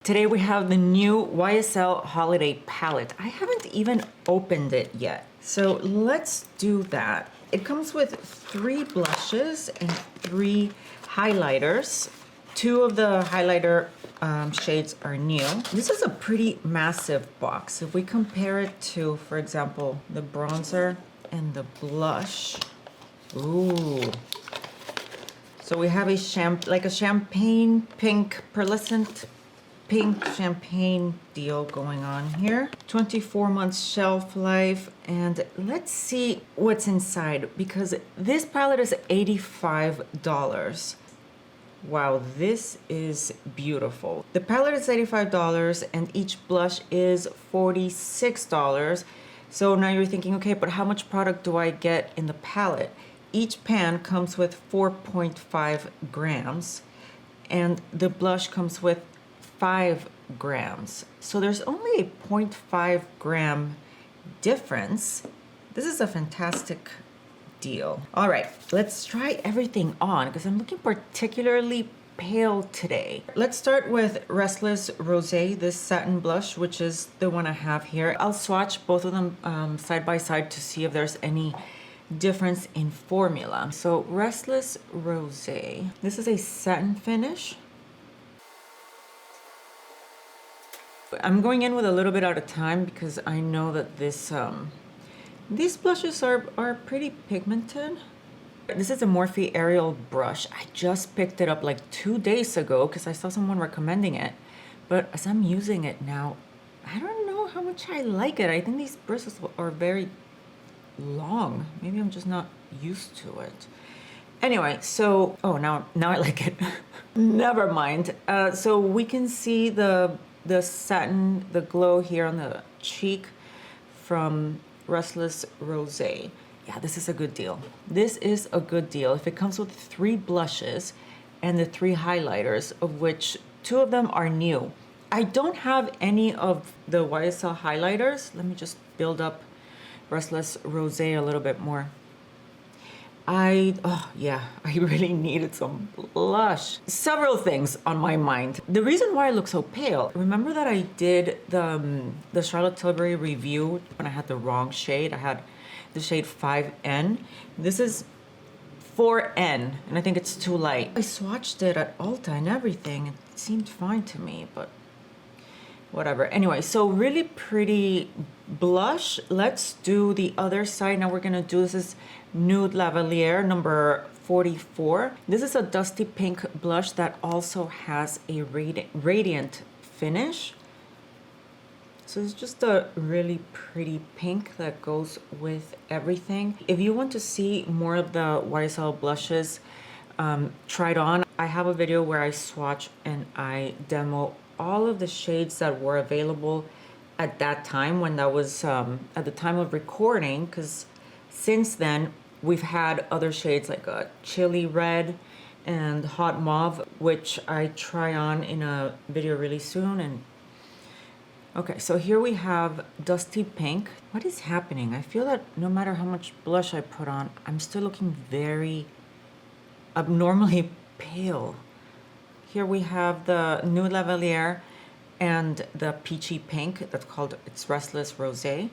Today we have the new YSL Holiday Palette. I haven't even opened it yet, so let's do that. It comes with 3 blushes and 3 highlighters. 2 of the highlighter shades are new. This is a pretty massive box. If we compare it to, for example, the bronzer and the blush, ooh. So we have a champagne pink pearlescent pink champagne deal going on here. 24 months shelf life, and let's see what's inside because this palette is $85. Wow, this is beautiful. The palette is $85 and each blush is $46. So now you're thinking, okay, but how much product do I get in the palette? Each pan comes with 4.5 grams and the blush comes with 5 grams. So there's only a 0.5 gram difference. This is a fantastic deal. All right, let's try everything on because I'm looking particularly pale today. Let's start with Restless Rosé, this satin blush, which is the one I have here. I'll swatch both of them side by side to see if there's any difference in formula. So Restless Rosé, this is a satin finish. I'm going in with a little bit out of time because I know that this these blushes are pretty pigmented. This is a Morphe Aerial brush. I just picked it up like 2 days ago because I saw someone recommending it. But as I'm using it now, I don't know how much I like it. I think these bristles are very long. Maybe I'm just not used to it. Anyway, so, oh, now I like it. Never mind. So we can see the satin, the glow here on the cheek from Restless Rosé. Yeah, this is a good deal. This is a good deal. If it comes with 3 blushes and the 3 highlighters, of which 2 of them are new. I don't have any of the YSL highlighters. Let me just build up Restless Rosé a little bit more. I really needed some blush. Several things on my mind. The reason why I look so pale, remember that I did the Charlotte Tilbury review when I had the wrong shade? I had the shade 5N. This is 4N, and I think it's too light. I swatched it at Ulta and everything. It seemed fine to me, but whatever. Anyway, so really pretty blush. Let's do the other side. Now we're gonna do, this is Nude Lavalliere number 44. This is a dusty pink blush that also has a radiant finish. So it's just a really pretty pink that goes with everything. If you want to see more of the YSL blushes tried on, I have a video where I swatch and I demo all of the shades that were available at that time when that was at the time of recording, because since then we've had other shades like a chili red and hot mauve, which I try on in a video really soon. And okay, so here we have dusty pink. What is happening? I feel that no matter how much blush I put on, I'm still looking very abnormally pale. Here we have the Nude Lavalliere and the peachy pink that's called, it's Restless Rosé.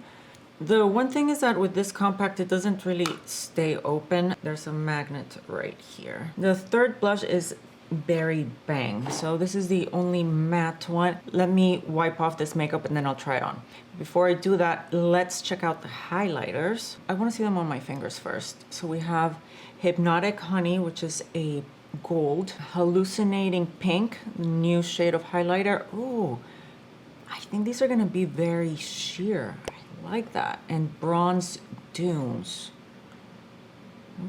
The one thing is that with this compact, it doesn't really stay open. There's a magnet right here. The third blush is Berry Bang. So this is the only matte one. Let me wipe off this makeup and then I'll try it on. Before I do that, let's check out the highlighters. I want to see them on my fingers first. So we have Hypnotic Honey, which is a gold. Hallucinating Pink, new shade of highlighter. Ooh, I think these are gonna be very sheer. I like that. And Bronze Dunes.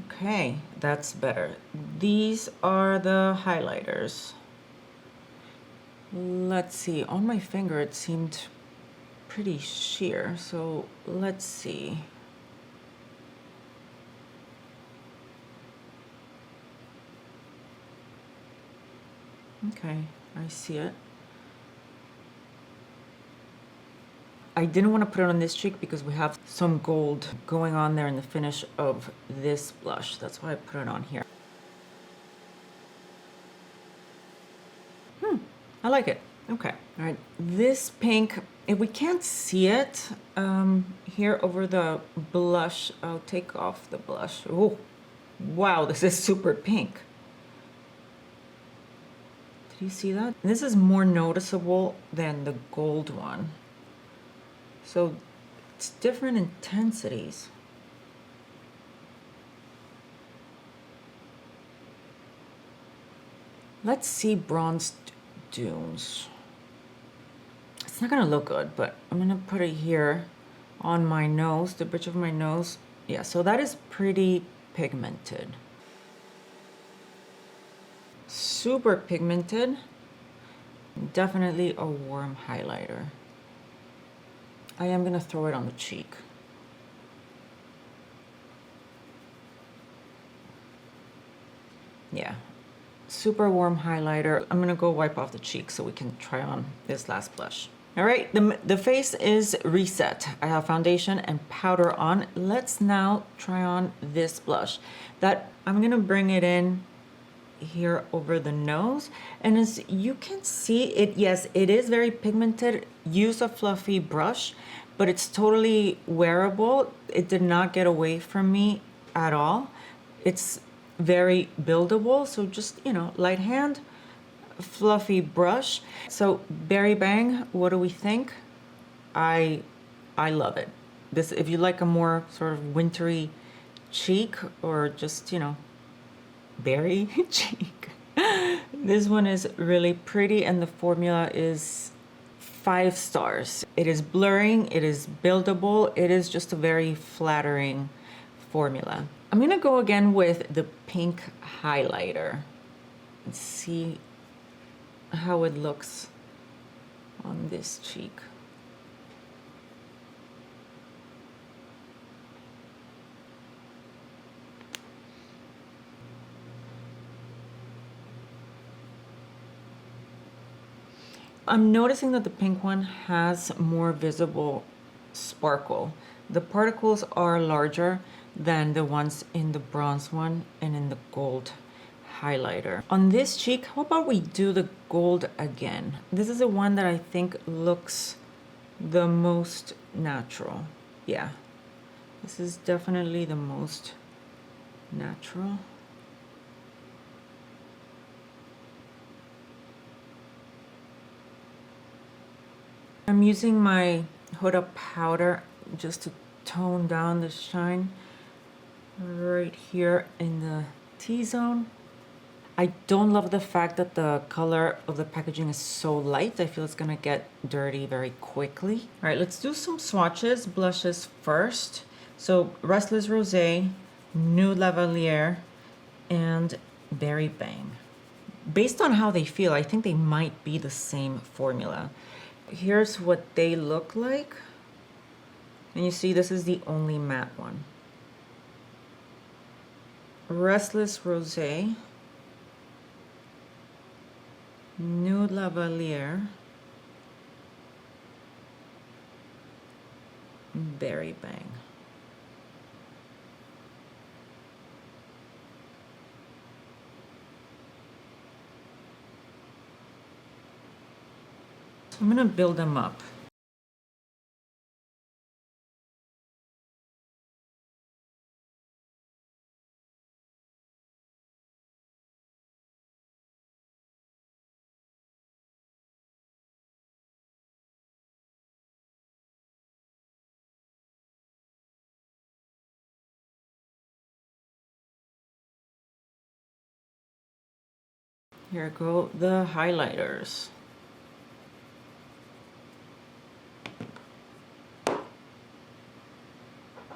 Okay, that's better. These are the highlighters. Let's see, on my finger it seemed pretty sheer, so let's see. Okay, I see it. I didn't want to put it on this cheek because we have some gold going on there in the finish of this blush. That's why I put it on here. I like it. Okay, all right. This pink, if we can't see it here over the blush, I'll take off the blush. Oh, wow, this is super pink. Did you see that? This is more noticeable than the gold one. So it's different intensities. Let's see bronzed dunes. It's not gonna look good, but I'm gonna put it here on my nose, the bridge of my nose. Yeah, so that is pretty pigmented. Super pigmented. Definitely a warm highlighter. I am gonna throw it on the cheek. Yeah, super warm highlighter. I'm gonna go wipe off the cheek so we can try on this last blush. All right, the face is reset. I have foundation and powder on. Let's now try on this blush. That I'm gonna bring it in here over the nose, and as you can see, it, yes, it is very pigmented. Use a fluffy brush, but it's totally wearable. It did not get away from me at all. It's very buildable, so just, you know, light hand, fluffy brush. So Berry Bang, what do we think? I love it. This, if you like a more sort of wintry cheek, or just, you know, berry cheek, this one is really pretty, and the formula is 5 stars. It is blurring, it is buildable, it is just a very flattering formula. I'm gonna go again with the pink highlighter and see how it looks on this cheek. I'm noticing that the pink one has more visible sparkle. The particles are larger than the ones in the bronze one and in the gold highlighter. On this cheek, how about we do the gold again? This is the one that I think looks the most natural. Yeah, this is definitely the most natural. I'm using my Huda powder just to tone down the shine right here in the T-zone. I don't love the fact that the color of the packaging is so light. I feel it's gonna get dirty very quickly. All right, let's do some swatches, blushes first. So Restless Rosé, Nude Lavaliere, and Berry Bang. Based on how they feel, I think they might be the same formula. Here's what they look like. And you see, this is the only matte one. Restless Rosé, Nude Lavaliere, Berry Bang. I'm gonna build them up. Here go the highlighters.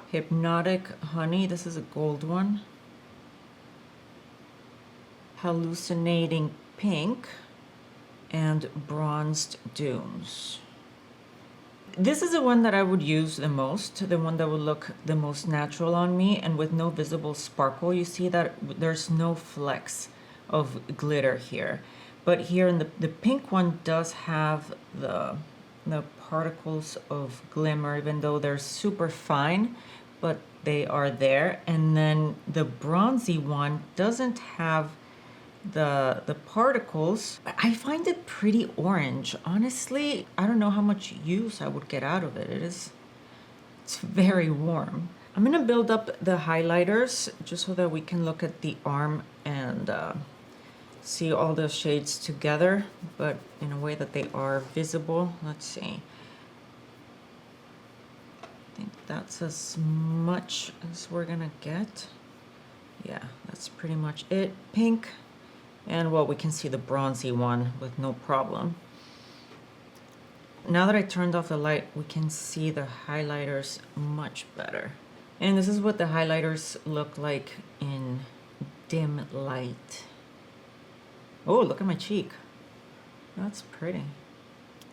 Hypnotic Honey, this is a gold one. Hallucinating Pink, and Bronzed Dunes. This is the one that I would use the most, the one that would look the most natural on me, and with no visible sparkle. You see that there's no flecks of glitter here. But here in the pink one does have the particles of glimmer, even though they're super fine, but they are there. And then the bronzy one doesn't have the particles. I find it pretty orange. Honestly, I don't know how much use I would get out of it. It's very warm. I'm gonna build up the highlighters just so that we can look at the arm and see all the shades together, but in a way that they are visible. Let's see. I think that's as much as we're gonna get. Yeah, that's pretty much it. Pink. And well, we can see the bronzy one with no problem. Now that I turned off the light, we can see the highlighters much better. And this is what the highlighters look like in dim light. Oh, look at my cheek. That's pretty.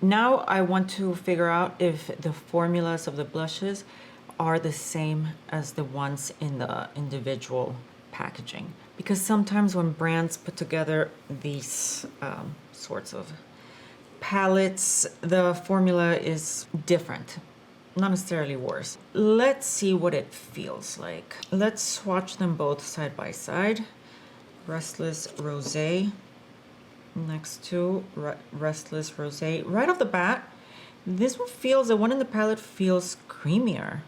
Now I want to figure out if the formulas of the blushes are the same as the ones in the individual packaging. Because sometimes when brands put together these sorts of palettes, the formula is different, not necessarily worse. Let's see what it feels like. Let's swatch them both side by side. Restless Rosé next to Restless Rosé. Right off the bat, this one feels, the one in the palette feels creamier.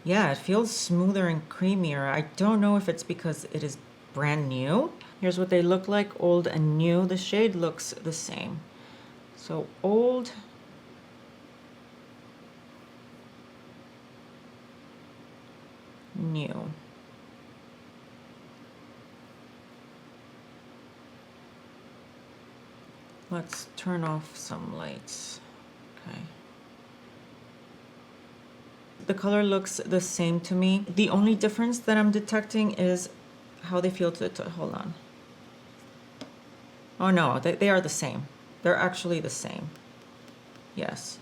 Yeah, it feels smoother and creamier. I don't know if it's because it is brand new. Here's what they look like, old and new. The shade looks the same. So old, new. Let's turn off some lights. Okay. The color looks the same to me. The only difference that I'm detecting is how they feel to hold on. Oh no, they are the same. They're actually the same. Yes.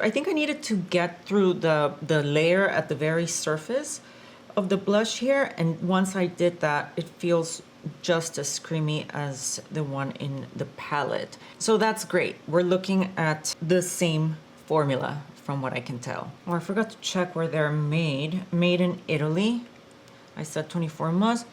I think I needed to get through the layer at the very surface of the blush here, and once I did that, it feels just as creamy as the one in the palette. So that's great. We're looking at the same formula from what I can tell. Oh, I forgot to check where they're made. Made in Italy. I said 24 months,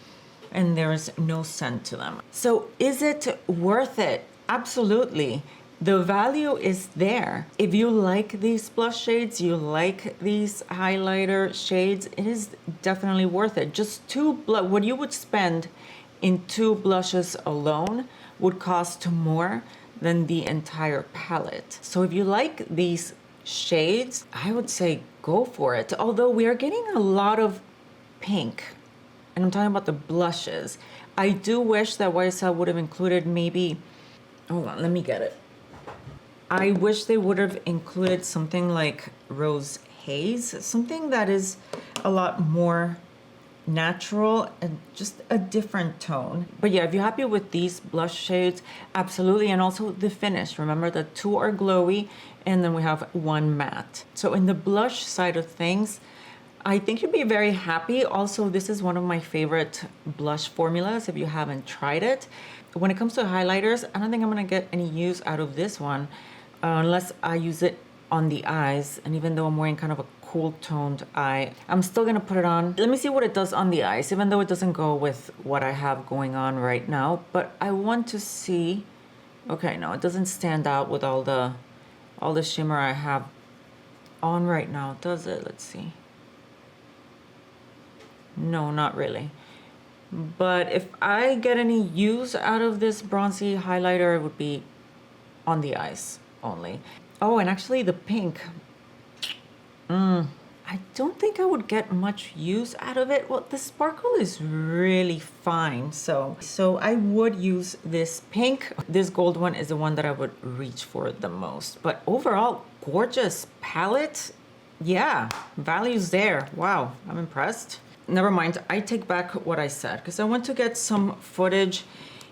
and there is no scent to them. So is it worth it? Absolutely. The value is there. If you like these blush shades, you like these highlighter shades, it is definitely worth it. Just what you would spend in 2 blushes alone would cost more than the entire palette. So if you like these shades, I would say go for it. Although we are getting a lot of pink, and I'm talking about the blushes. I do wish that YSL would have included maybe, hold on, let me get it. I wish they would have included something like Rose Haze, something that is a lot more natural and just a different tone. But yeah, if you're happy with these blush shades, absolutely. And also the finish. Remember that 2 are glowy and then we have 1 matte. So in the blush side of things, I think you'd be very happy. Also, this is one of my favorite blush formulas if you haven't tried it. When it comes to highlighters, I don't think I'm gonna get any use out of this one unless I use it on the eyes. And even though I'm wearing kind of a cool toned eye, I'm still gonna put it on. Let me see what it does on the eyes, even though it doesn't go with what I have going on right now. But I want to see, okay, no, it doesn't stand out with all the shimmer I have on right now, does it? Let's see. No, not really. But if I get any use out of this bronzy highlighter, it would be on the eyes only. Oh, and actually the pink. I don't think I would get much use out of it. Well, the sparkle is really fine. So I would use this pink. This gold one is the one that I would reach for the most. But overall, gorgeous palette. Yeah, value's there. Wow, I'm impressed. Never mind, I take back what I said because I want to get some footage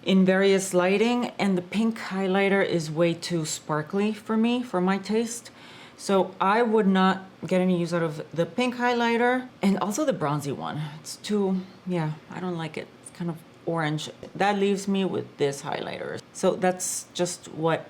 in various lighting, and the pink highlighter is way too sparkly for me, for my taste. So I would not get any use out of the pink highlighter, and also the bronzy one. It's too, yeah, I don't like it. It's kind of orange. That leaves me with this highlighter. So that's just what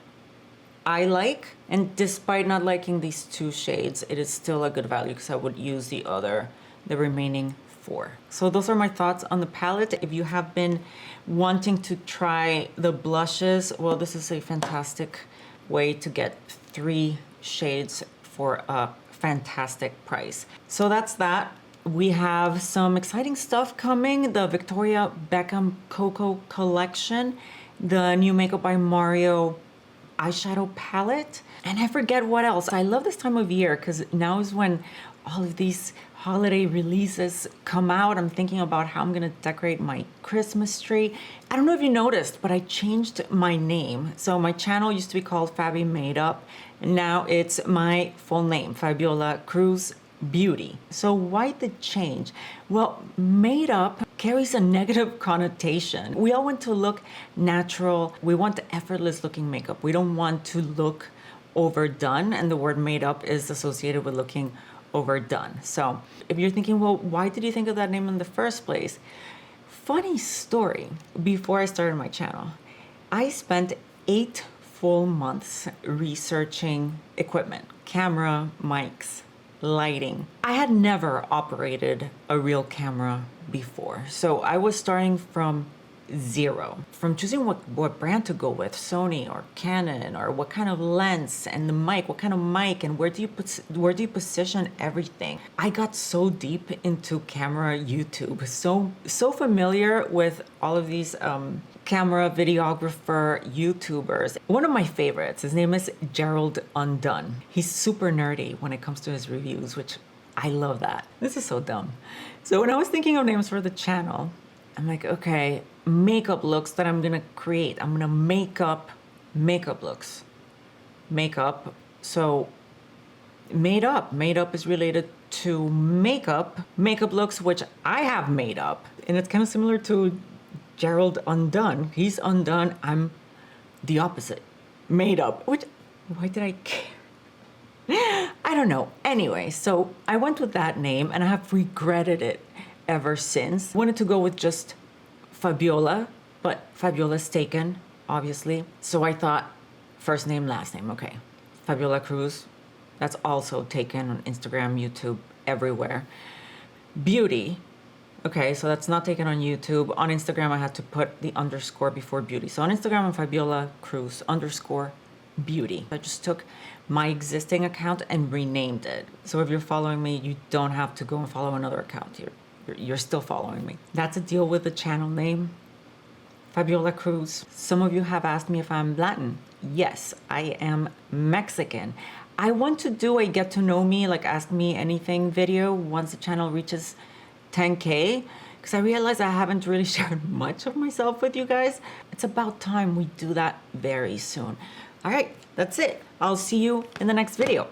I like. And despite not liking these 2 shades, it is still a good value because I would use the remaining before. So those are my thoughts on the palette. If you have been wanting to try the blushes, well, this is a fantastic way to get 3 shades for a fantastic price. So that's that. We have some exciting stuff coming. The Victoria Beckham Coco collection, the new Makeup by Mario eyeshadow palette, and I forget what else. I love this time of year because now is when all of these holiday releases come out. I'm thinking about how I'm gonna decorate my Christmas tree. I don't know if you noticed, but I changed my name. So my channel used to be called Fabi Made Up, and now it's my full name, Fabiola Cruz Beauty. So why the change? Well, made up carries a negative connotation. We all want to look natural. We want the effortless looking makeup. We don't want to look overdone, and the word made up is associated with looking overdone. So if you're thinking, well, why did you think of that name in the first place? Funny story, before I started my channel, I spent 8 full months researching equipment, camera, mics, lighting. I had never operated a real camera before. So I was starting from zero, from choosing what brand to go with, Sony or Canon, or what kind of lens, and the mic, what kind of mic, and where do you position everything. I got so deep into camera YouTube, so familiar with all of these camera videographer YouTubers. One of my favorites, his name is Gerald Undone. He's super nerdy when it comes to his reviews, which I love that. This is so dumb. So when I was thinking of names for the channel, I'm like, okay, makeup looks that I'm gonna create. I'm gonna make up makeup looks. Makeup. So made up is related to makeup looks, which I have made up. And it's kind of similar to Gerald Undone. He's undone. I'm the opposite. Made up. Which, why did I care? I don't know. Anyway, so I went with that name and I have regretted it ever since. Wanted to go with just Fabiola, but Fabiola's taken, obviously. So I thought first name, last name. Okay. Fabiola Cruz. That's also taken on Instagram, YouTube, everywhere. Beauty. Okay, so that's not taken on YouTube. On Instagram, I had to put the underscore before beauty. So on Instagram, I'm Fabiola Cruz _ beauty. I just took my existing account and renamed it. So if you're following me, you don't have to go and follow another account. You're still following me. That's a deal with the channel name, Fabiola Cruz. Some of you have asked me if I'm Latin. Yes, I am Mexican. I want to do a get to know me, like ask me anything video once the channel reaches 10K, because I realize I haven't really shared much of myself with you guys. It's about time we do that very soon. All right, that's it. I'll see you in the next video.